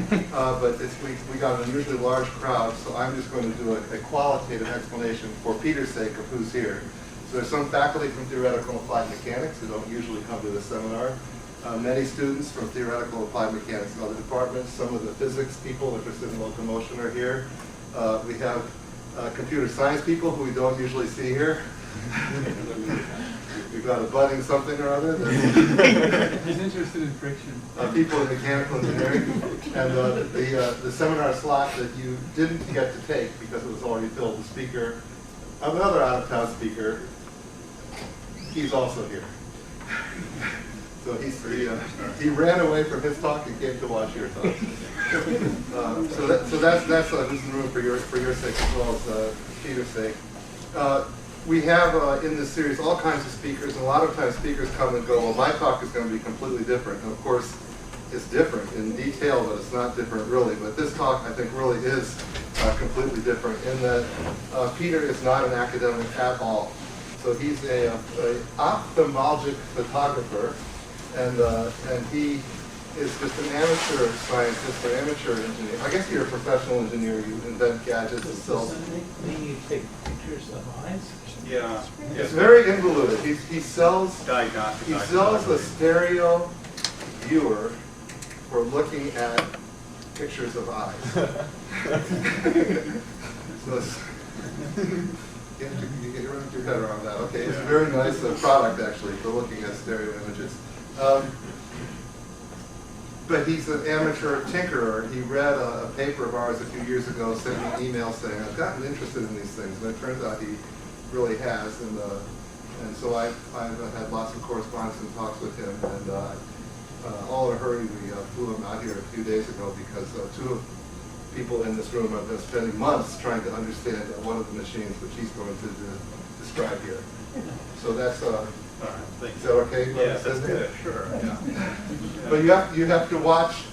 but we got an unusually large crowd, so I'm just going to do a qualitative explanation for Peter's sake of who's here. So there's some faculty from Theoretical and Applied Mechanics who don't usually come to this seminar. Many students from Theoretical and Applied Mechanics and other departments. Some of the physics people interested in locomotion are here. We have computer science people who we don't usually see here. We've got a budding something or other. He's interested in friction. People in mechanical engineering. And the seminar slot that you didn't get to take because it was already filled, the speaker, another out-of-town speaker, he's also here. So he ran away from his talk and came to watch your talk. So that's who's in the room for your sake as well as Peter's sake. We have in this series all kinds of speakers, and a lot of times speakers come and go, well, my talk is going to be completely different. And of course, it's different in detail, but it's not different really. But this talk, I think, really is completely different in that Peter is not an academic at all. So he's a ophthalmologic photographer, and he is just an amateur scientist or amateur engineer. I guess you're a professional engineer. You invent gadgets and Does that mean you take pictures of eyes? Yeah. It's very involuted. He sells Diagnostic. a stereo viewer for looking at pictures of eyes. So you have to get your head around that. Okay, it's a very nice product actually for looking at stereo images. But he's an amateur tinkerer. He read a paper of ours a few years ago, sent me an email saying, I've gotten interested in these things. And it turns out he really has. And so I've had lots of correspondence and talks with him. And all in a hurry, we flew him out here a few days ago because two people in this room have been spending months trying to understand one of the machines which he's going to describe here. So that's... is that okay? Yes, that's good. Sure. Yeah. But you have to watch.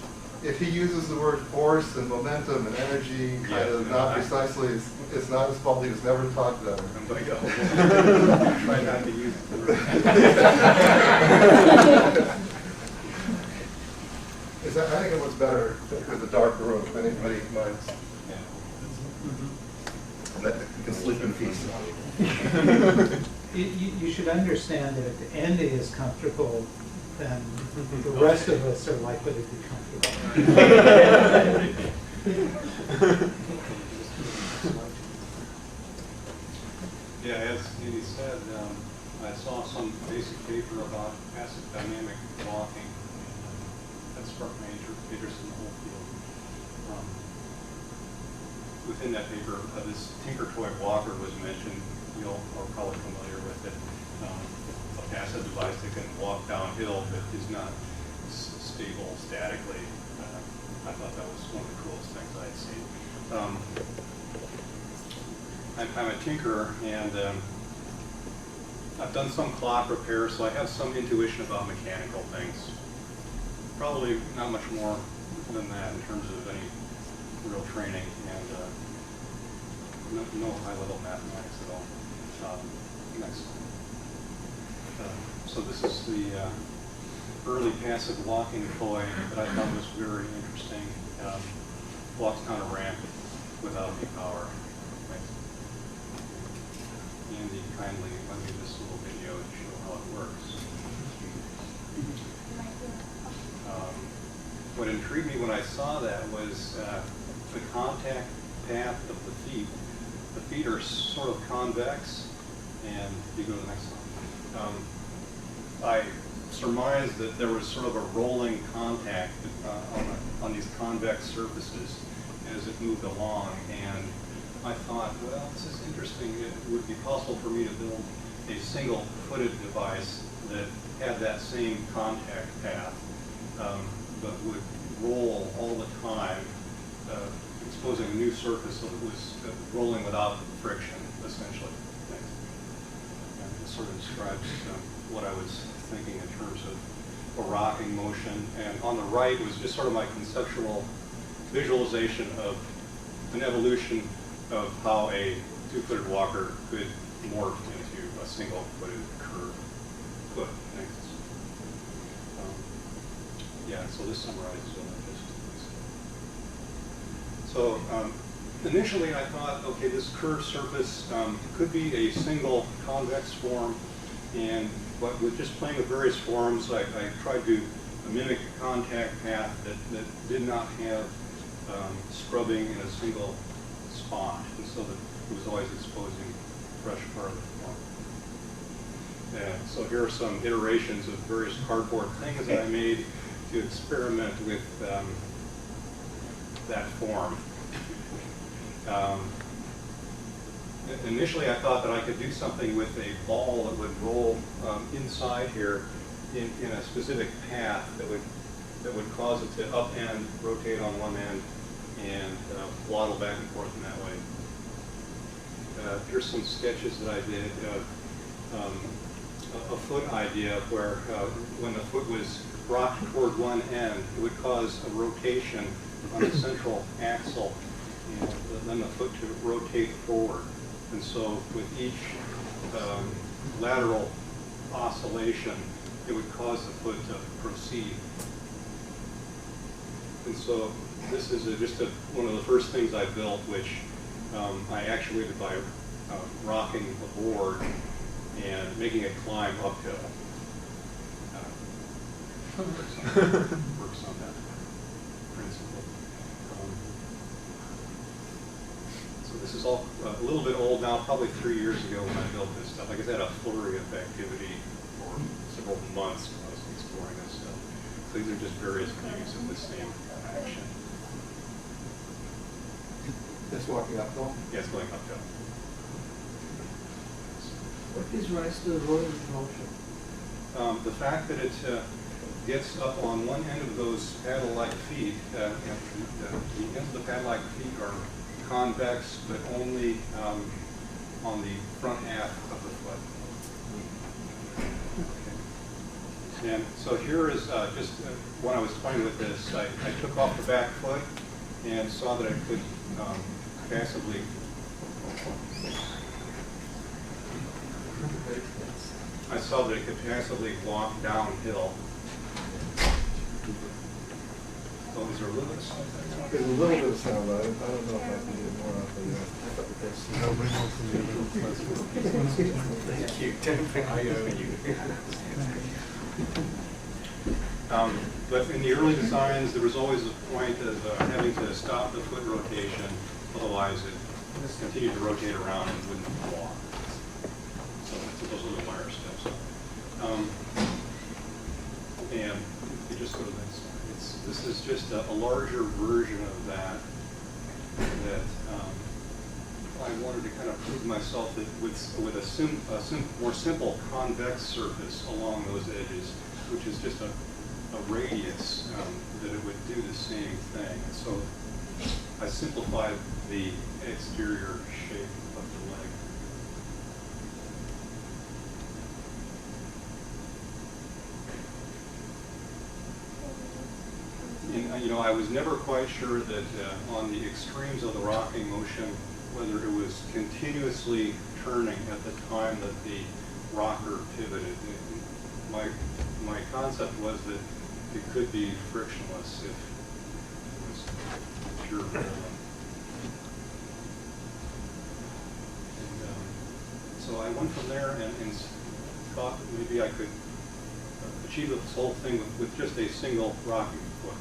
If he uses the word force and momentum and energy, kind of not precisely, it's not his fault. He was never taught that. I'm going to go. Try not to use I think it looks better with the dark room. If anybody minds, you can sleep in peace. You should understand that if the end is comfortable, then the rest of us are likely to be comfortable. Yeah, as he said, I saw some basic paper about passive dynamic walking. That struck my interest in the whole field. Within that paper, this Tinker Toy walker was mentioned. You all are probably familiar with it. A passive device that can walk downhill but is not stable statically. I thought that was one of the coolest things I had seen. I'm a tinkerer, and I've done some clock repair, so I have some intuition about mechanical things. Probably not much more than that in terms of any real training, and no high-level mathematics at all. Next. So this is the early passive walking toy that I thought was very interesting. Walks down a ramp without any power. Andy kindly lent me this little video to show how it works. What intrigued me when I saw that was the contact path of the feet. The feet are sort of convex, and you go to the next one. I surmised that there was sort of a rolling contact on these convex surfaces as it moved along, and I thought, well, this is interesting. It would be possible for me to build a single-footed device that had that same contact path, but would roll all the time, exposing a new surface so it was rolling without friction, essentially. And it sort of describes what I was thinking in terms of a rocking motion. And on the right was just sort of my conceptual visualization of an evolution of how a two-footed walker could morph into a single-footed curved foot. Yeah, so this summarizes what I just said. So initially I thought, okay, this curved surface could be a single convex form, but with just playing with various forms, I tried to mimic a contact path that did not have scrubbing in a single spot, and so that it was always exposing fresh part of the form. So here are some iterations of various cardboard things that I made to experiment with that form. Initially I thought that I could do something with a ball that would roll inside here in a specific path that would cause it to upend, rotate on one end, and waddle back and forth in that way. Here's some sketches that I did of a foot idea where when the foot was rocked toward one end, it would cause a rotation on the central axle, and then the foot to rotate forward. And so with each lateral oscillation, it would cause the foot to proceed. And so this is just one of the first things I built, which I actuated by rocking the board and making it climb uphill. Works on that principle. So this is all a little bit old now, probably 3 years ago when I built this stuff. I guess I had a flurry of activity for several months when I was exploring this stuff. So these are just various views of the same action. It's walking uphill? Yeah, it's going uphill. What gives rise to the rolling motion? The fact that it gets up on one end of those paddle-like feet, and the ends of the paddle-like feet are convex, but only on the front half of the foot. Okay. And so here is just when I was playing with this, I took off the back foot and saw that I could passively walk downhill. So these are a little bit soft. There's a little bit of sound, but I don't know if I can get more out Thank you. I owe you. But in the early designs, there was always a point of having to stop the foot rotation, otherwise it continued to rotate around and wouldn't walk. So those little wire steps. And you just go to this. This is just a larger version of that. I wanted to kind of prove myself that with a more simple convex surface along those edges, which is just a radius, that it would do the same thing. And so I simplified the exterior shape of the leg. And, I was never quite sure that on the extremes of the rocking motion, whether it was continuously turning at the time that the rocker pivoted. My concept was that it could be frictionless if it was pure rolling. So I went from there and thought that maybe I could achieve this whole thing with just a single rocking foot.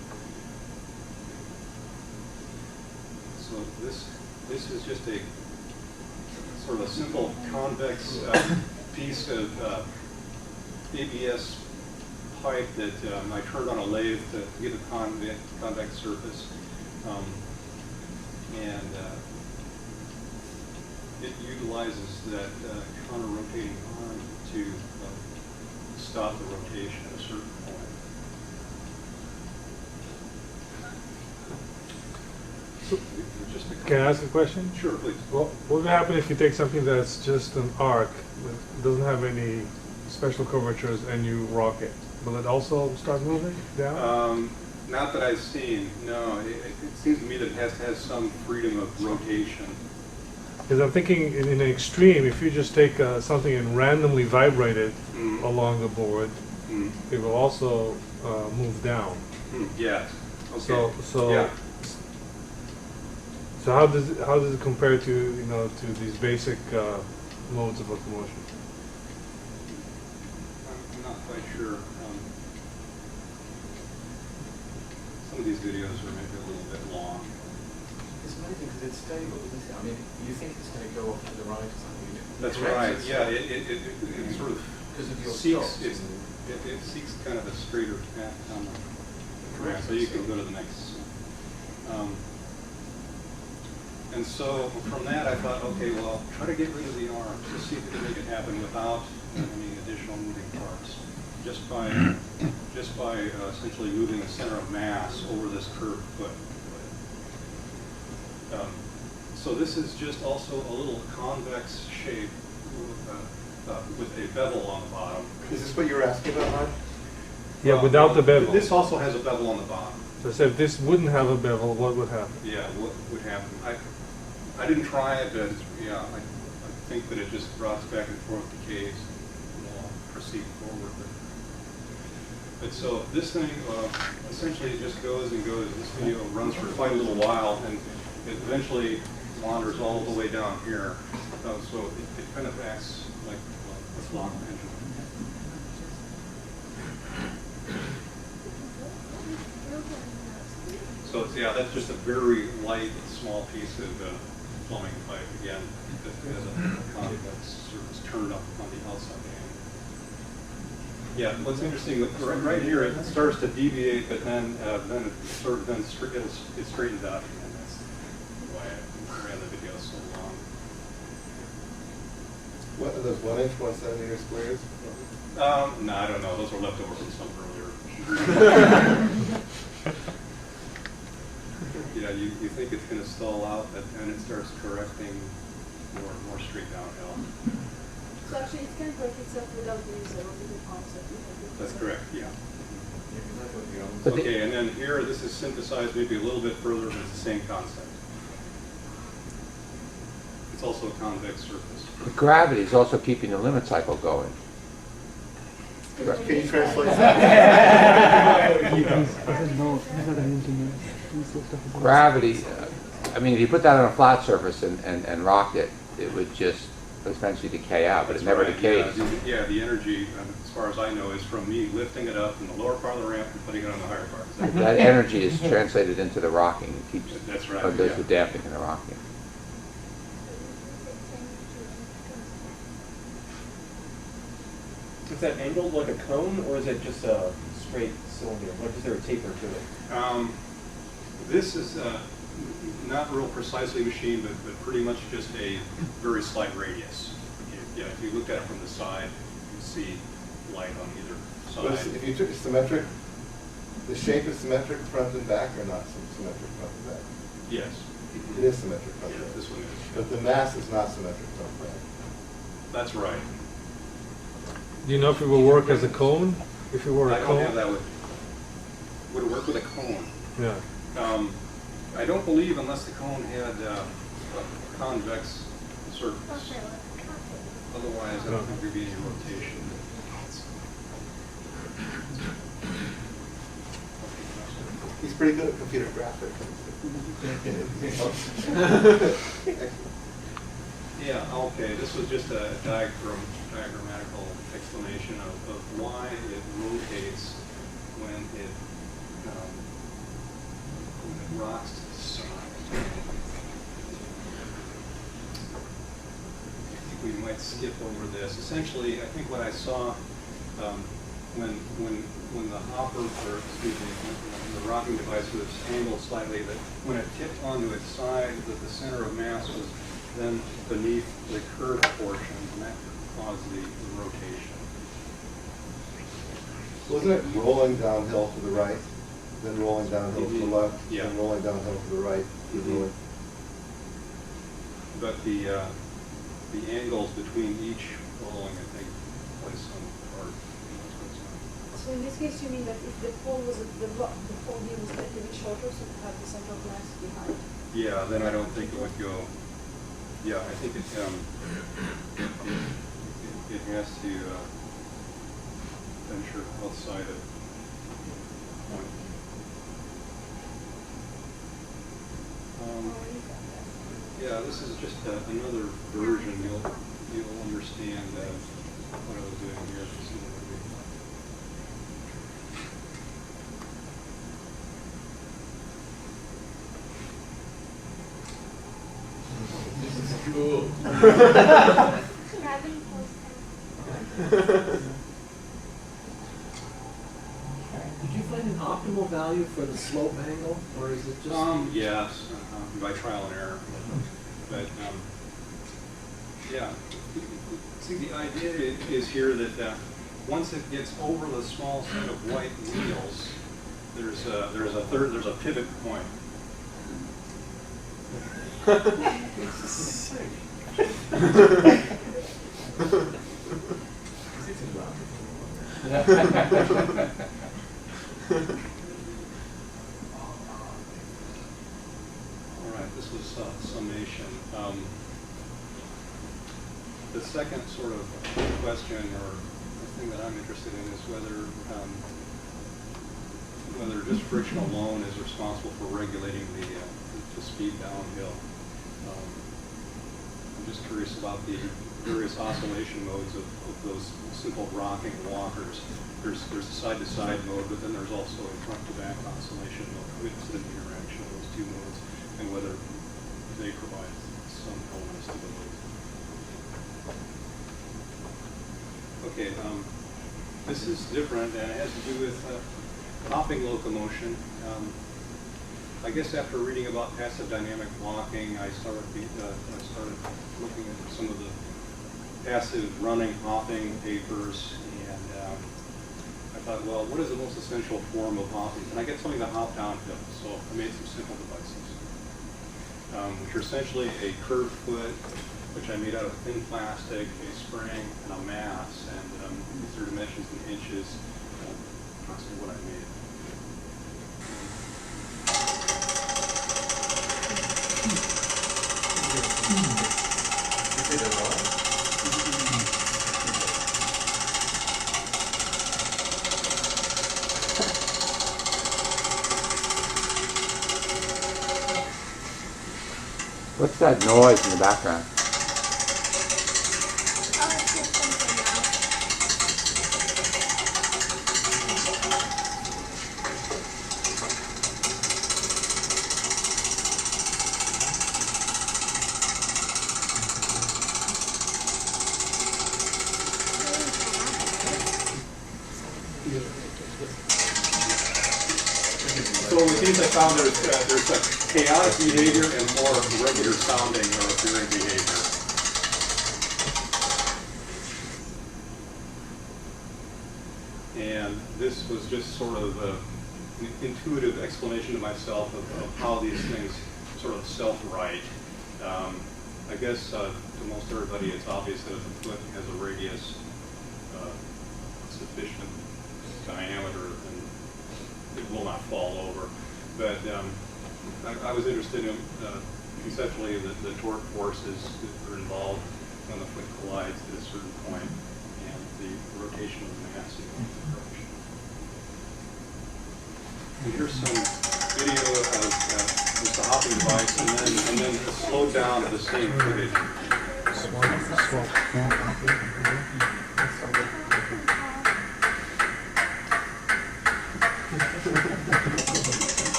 So this is just a sort of a simple convex piece of ABS pipe that I turned on a lathe to get a convex surface. It utilizes that counter-rotating arm to stop the rotation at a certain point. Can I ask a question? Sure, please. Well, what would happen if you take something that's just an arc, that doesn't have any special curvatures, and you rock it? Will it also start moving down? Not that I've seen, no. It seems to me that it has to have some freedom of rotation. Because I'm thinking in an extreme, if you just take something and randomly vibrate it along the board, it will also move down. Yes. Okay. So yeah. So how does it compare to, you know, to these basic modes of locomotion? I'm not quite sure. Some of these videos are maybe a little bit long. It's amazing because it's stable, isn't it? I mean, you think it's going to go off to the right or something. That's right. Yeah, it sort of Because of your seeks stops. it seeks kind of a straighter path on the track. So you can go to the next. And so from that, I thought, okay, well, try to get rid of the arms. Just see if we can make it happen without any additional moving parts. Just by essentially moving the center of mass over this curved foot. So this is just also a little convex shape with a bevel on the bottom. Is this what you were asking about, Mark? Yeah, without the bevel. This also has a bevel on the bottom. So if this wouldn't have a bevel, what would happen? Yeah, what would happen? I didn't try it, but yeah, I think that it just rocks back and forth, decays, and will proceed forward. But so this thing essentially just goes and goes. This video runs for quite a little while, and it eventually wanders all the way down here. So it kind of acts like a slot pendulum. So yeah, that's just a very light, small piece of plumbing pipe again that has a convex surface turned up on the outside end. Yeah, what's interesting, right here it starts to deviate, but then it straightens out again. That's why I ran the video so long. What are those 1 inch, 1 centimeter squares? No, I don't know. Those were left over from some earlier. Yeah, you think it's going to stall out, but then it starts correcting more straight downhill. So actually it can correct itself without the user of the concept. That's correct, yeah. But Okay, and then here, this is synthesized maybe a little bit further, but it's the same concept. It's also a convex surface. the gravity is also keeping the limit cycle going. Can you translate that? Gravity, I mean, if you put that on a flat surface and rocked it, it would just eventually decay out, but it never That's right, decays. Yeah, the energy, as far as I know, is from me lifting it up in the lower part of the ramp and putting it on the higher part. Is that That energy is translated into the rocking. It keeps, That's right, or goes yeah. to damping and the rocking. Is that angled like a cone, or is it just a straight cylinder? Like, is there a taper to it? This is not real precisely machined, but pretty much just a very slight radius. Yeah, if you looked at it from the side, you see light on either But side. if you took it symmetric, the shape is symmetric front and back, or not symmetric front and back? Yes. It is symmetric front Yeah, and back. this one is. But the mass is not symmetric front and back. That's right. Do you know if it will work as a cone? If it were I a don't cone? have that with. Would it work with a cone? Yeah. I don't believe unless the cone had a convex surface. Otherwise, I don't think there'd be any rotation. He's pretty good at computer graphics. Yeah, okay, this was just a diagrammatical explanation of why it rotates when it rocks to the side. I think we might skip over this. Essentially, I think what I saw when the hopper, or excuse me, when the rocking device was angled slightly, that when it tipped onto its side, that the center of mass was then beneath the curved portion, and that caused the rotation. Wasn't it rolling downhill to the right, then rolling downhill to the left, Yeah. then rolling downhill to the right, rolling? But the angles between each rolling, I think, play some part. So in this case, you mean that if the pole was the pole beam was a little bit shorter, so to have the center of mass behind? Yeah, then I don't think it would go. Yeah, I think it has to venture outside of point. Yeah, this is just another version. You'll understand what I was doing here. This is cool. Traveling post. Did you find an optimal value for the slope angle, or is it just? Yes, by trial and error. But yeah, see, the idea is here that once it gets over the small set of white wheels, there's a pivot point. All right, this was summation. The second sort of question, or the thing that I'm interested in, is whether just friction alone is responsible for regulating the speed downhill. I'm just curious about the various oscillation modes of those simple rocking walkers. There's a side-to-side mode, but then there's also a front-to-back oscillation mode. What's the interaction of those two modes, and whether they provide some element of stability. Okay, this is different, and it has to do with hopping locomotion. I guess after reading about passive dynamic walking, I started looking at some of the passive running hopping papers, and I thought, well, what is the most essential form of hopping? Can I get something to hop downhill? So I made some simple devices, which are essentially a curved foot, which I made out of thin plastic, a spring, and a mass, and these are dimensions in inches. That's what I made. What's that noise in the background? Oh, it's just something now. So with these, I found there's a chaotic behavior and more regular sounding or appearing behavior. And this was just sort of an intuitive explanation to myself of how these things sort of self-right. I guess to most everybody it's obvious that if the foot has a radius sufficient diameter, then it will not fall over. But I was interested in conceptually the torque forces that are involved when the foot collides at a certain point, and the rotation of the mass in the direction. And here's some video of just the hopping device, and then slowed down at the same footage.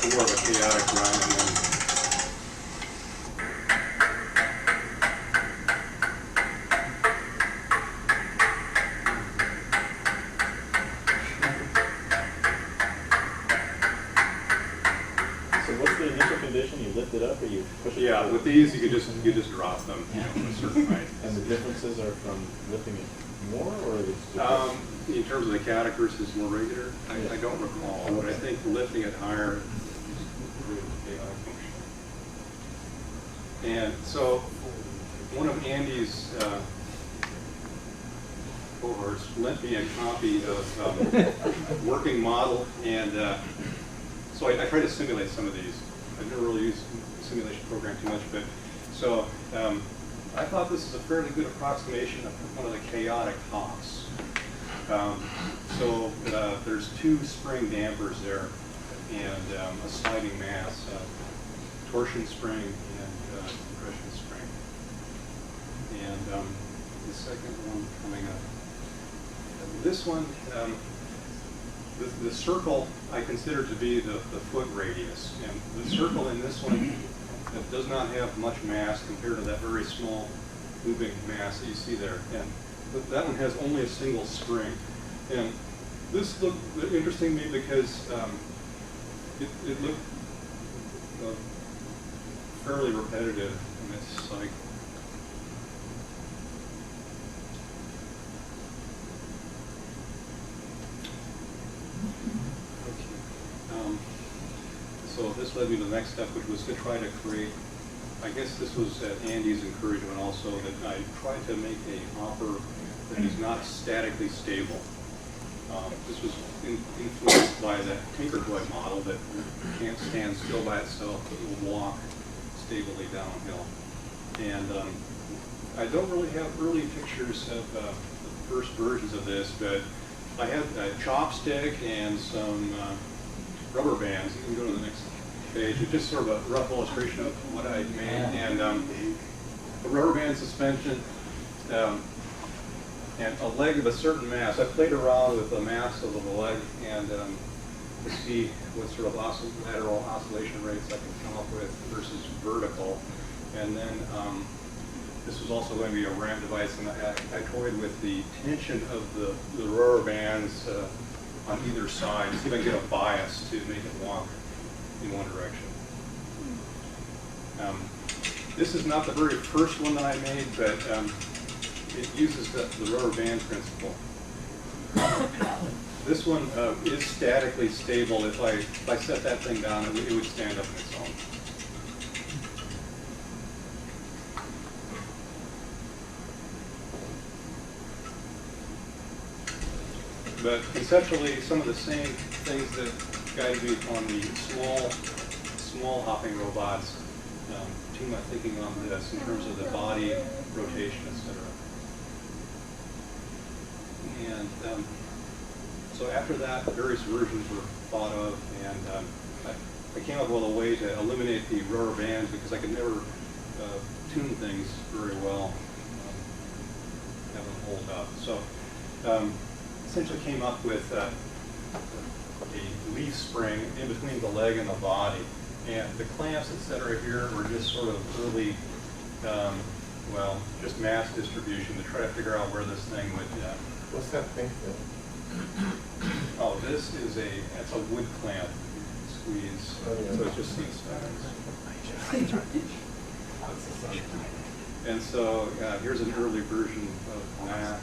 More of a chaotic run, and then So what's the initial condition? You lift it up or you push it? yeah, with these you could just drop them, you know, to a certain height. And the differences are from lifting it more, or is it In terms of the chaotic versus more regular, I don't recall, but I think lifting it higher is really chaotic function. And so one of Andy's cohorts lent me a copy of working model, and so I tried to simulate some of these. I've never really used the simulation program too much, but so I thought this is a fairly good approximation of one of the chaotic hops. So there's two spring dampers there and a sliding mass. torsion spring and compression spring. And the second one coming up. This one, the circle I consider to be the foot radius. And the circle in this one does not have much mass compared to that very small moving mass that you see there. And that one has only a single spring. And this looked interesting to me because it looked fairly repetitive in its cycle. So this led me to the next step, which was to try to create, I guess this was at Andy's encouragement also, that I tried to make a hopper that is not statically stable. This was influenced by that Tinker Toy model that can't stand still by itself, but will walk stably downhill. And I don't really have early pictures of the first versions of this, but I had a chopstick and some rubber bands. You can go to the next page. It's just sort of a rough illustration of what I made. And a rubber band suspension and a leg of a certain mass. I played around with the mass of the leg and to see what sort of lateral oscillation rates I can come up with versus vertical. And then this was also going to be a ramp device, and I toyed with the tension of the rubber bands on either side to see if I can get a bias to make it walk in one direction. This is not the very first one that I made, but it uses the rubber band principle. This one is statically stable. If I set that thing down, it would stand up on its own. But conceptually, some of the same things that guided me on the small hopping robots to my thinking on this in terms of the body rotation, etc. And so after that, various versions were thought of, and I came up with a way to eliminate the rubber bands because I could never tune things very well, have them hold up. So essentially came up with a leaf spring in between the leg and the body. And the clamps, etc. here were just sort of early, well, just mass distribution to try to figure out where this thing would. What's that pink thing? Oh, this is it's a wood clamp squeeze. Oh, yeah. So it's just these things. And so here's an early version of that.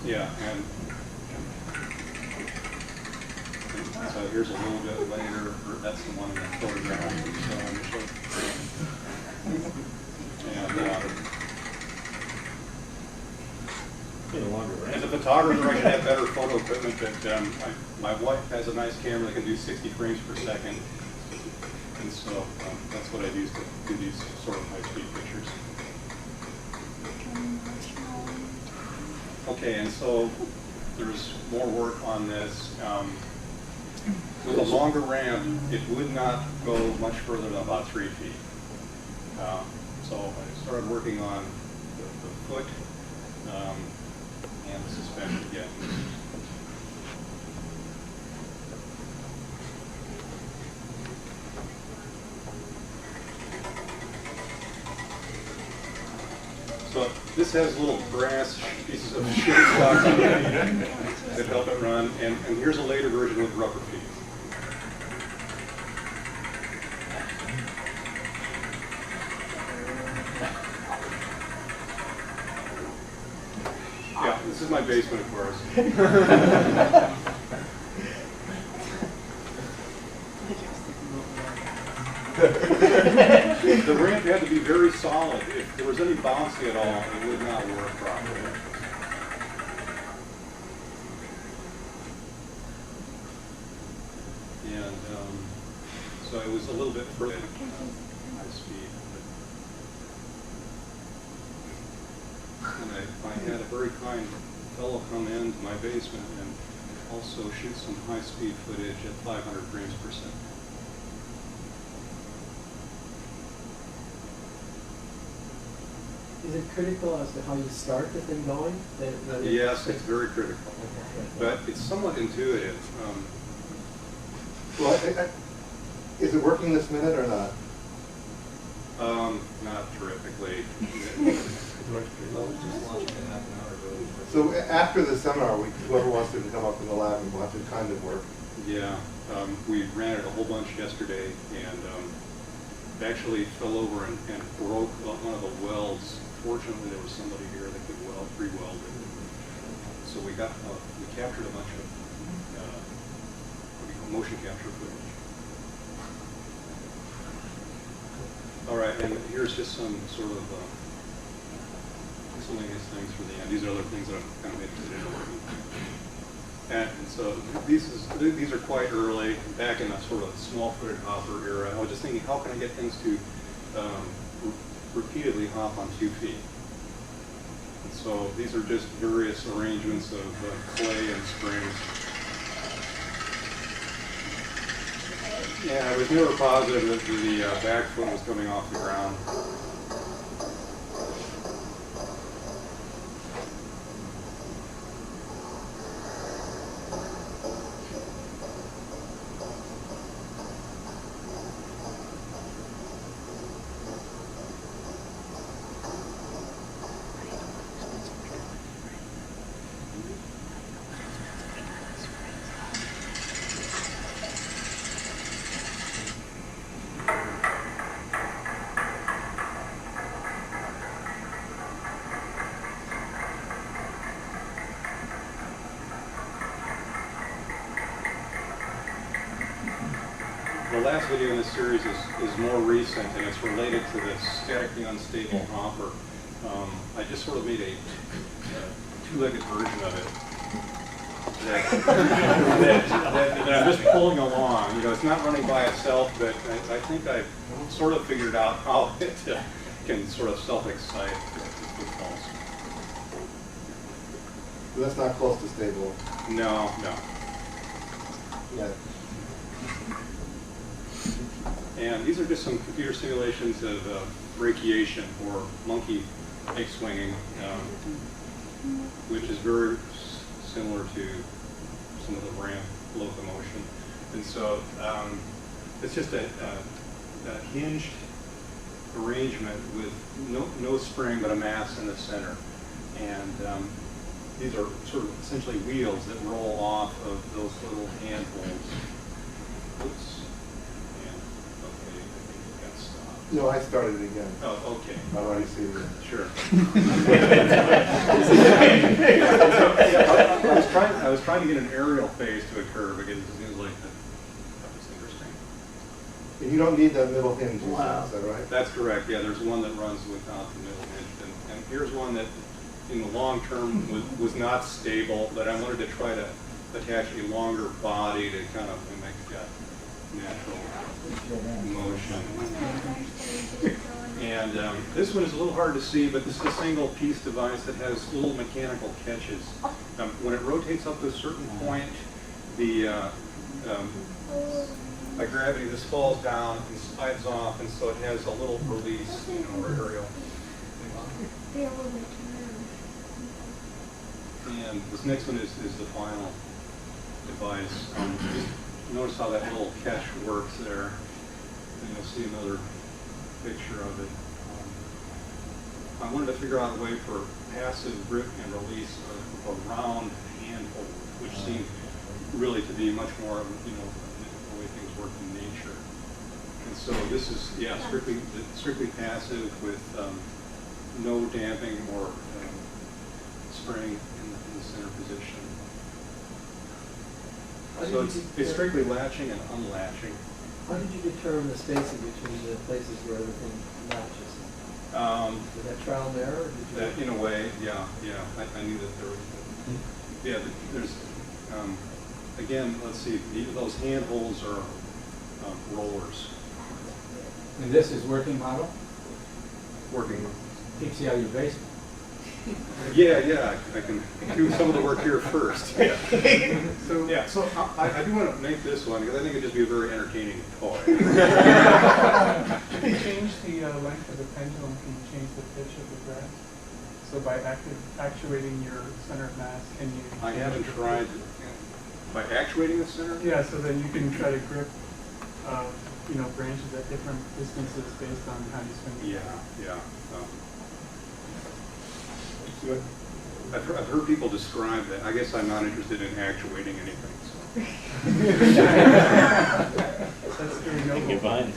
Yeah, and so here's a little bit later. That's the one in the photograph we saw initially. And as a photographer, I should have better photo equipment, but my wife has a nice camera that can do 60 frames per second, and so that's what I use to do these sort of high-speed pictures. Okay, and so there's more work on this. With a longer ramp, it would not go much further than about 3 feet. So I started working on the foot and the suspension again. So this has little brass pieces of shit stock on it that help it run, and here's a later version with rubber feet. Yeah, this is my basement, of course. The ramp had to be very solid. If there was any bouncing at all, it would not work properly. And so it was a little bit further high speed. And I had a very kind fellow come into my basement and also shoot some high-speed footage at 500 frames per second. Is it critical as to how you start the thing going? Yes, it's very critical, but it's somewhat intuitive. Well, is it working this minute or not? Not terrifically. So after the seminar, whoever wants to come up in the lab and watch it kind of work. Yeah, we ran it a whole bunch yesterday, and actually fell over and broke one of the welds. Fortunately, there was somebody here that could re-weld it. So we captured a bunch of what do you call motion capture footage. All right, and here's just some sort of miscellaneous things for the end. These are other things that I've kind of made a decision working. And so these are quite early, back in a sort of small footed hopper era. I was just thinking, how can I get things to repeatedly hop on 2 feet? And so these are just various arrangements of clay and springs. Yeah, I was never positive that the back foot was coming off the ground. The last video in this series is more recent, and it's related to the statically unstable hopper. I just sort of made a two-legged version of it that I'm just pulling along. You know, it's not running by itself, but I think I've sort of figured out how it can sort of self-excite. So that's not close to stable. No. Yeah. And these are just some computer simulations of brachiation, or monkey egg swinging, which is very similar to some of the ramp locomotion. And so it's just a hinged arrangement with no spring but a mass in the center. And these are sort of essentially wheels that roll off of those little handholds. Oops. No, I started it again. Oh, okay. I've already seen it. Sure. I was trying to get an aerial phase to occur because it seems like that was interesting. And you don't need that middle hinge, Wow. is that right? That's correct. Yeah, there's one that runs without the middle hinge, and here's one that, in the long term, was not stable, but I wanted to try to attach a longer body to kind of mimic natural motion. And this one is a little hard to see, but this is a single piece device that has little mechanical catches. When it rotates up to a certain point, by gravity, this falls down and slides off, and so it has a little release, aerial. And this next one is the final device. Notice how that little catch works there. And you'll see another picture of it. I wanted to figure out a way for passive grip and release of a round handhold, which seemed really to be much more of the way things work in nature. And so this is strictly passive with no damping or spring in the center position. So it's strictly latching and unlatching. How did you determine the spacing between the places where everything latches? Was that trial and error? Or did you... In a way, yeah. I knew that there was. Yeah, there's again, let's see, even those handholds are rollers. And this is working model? Working. Keeps you out of your basement. Yeah, I can do some of the work here first. Yeah. So I do want to make this one because I think it'd just be a very entertaining toy. Can you change the length of the pendulum? Can you change the pitch of the grass? So by actuating your center of mass, can you? I haven't tried by actuating the center. Yeah, so then you can try to grip, branches at different distances based on how you swing. Yeah. I've heard people describe that. I guess I'm not interested in actuating anything. So. That's very noble. You're fine.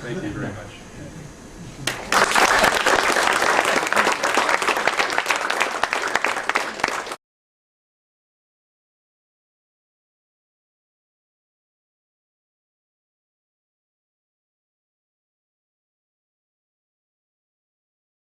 Thank you very much.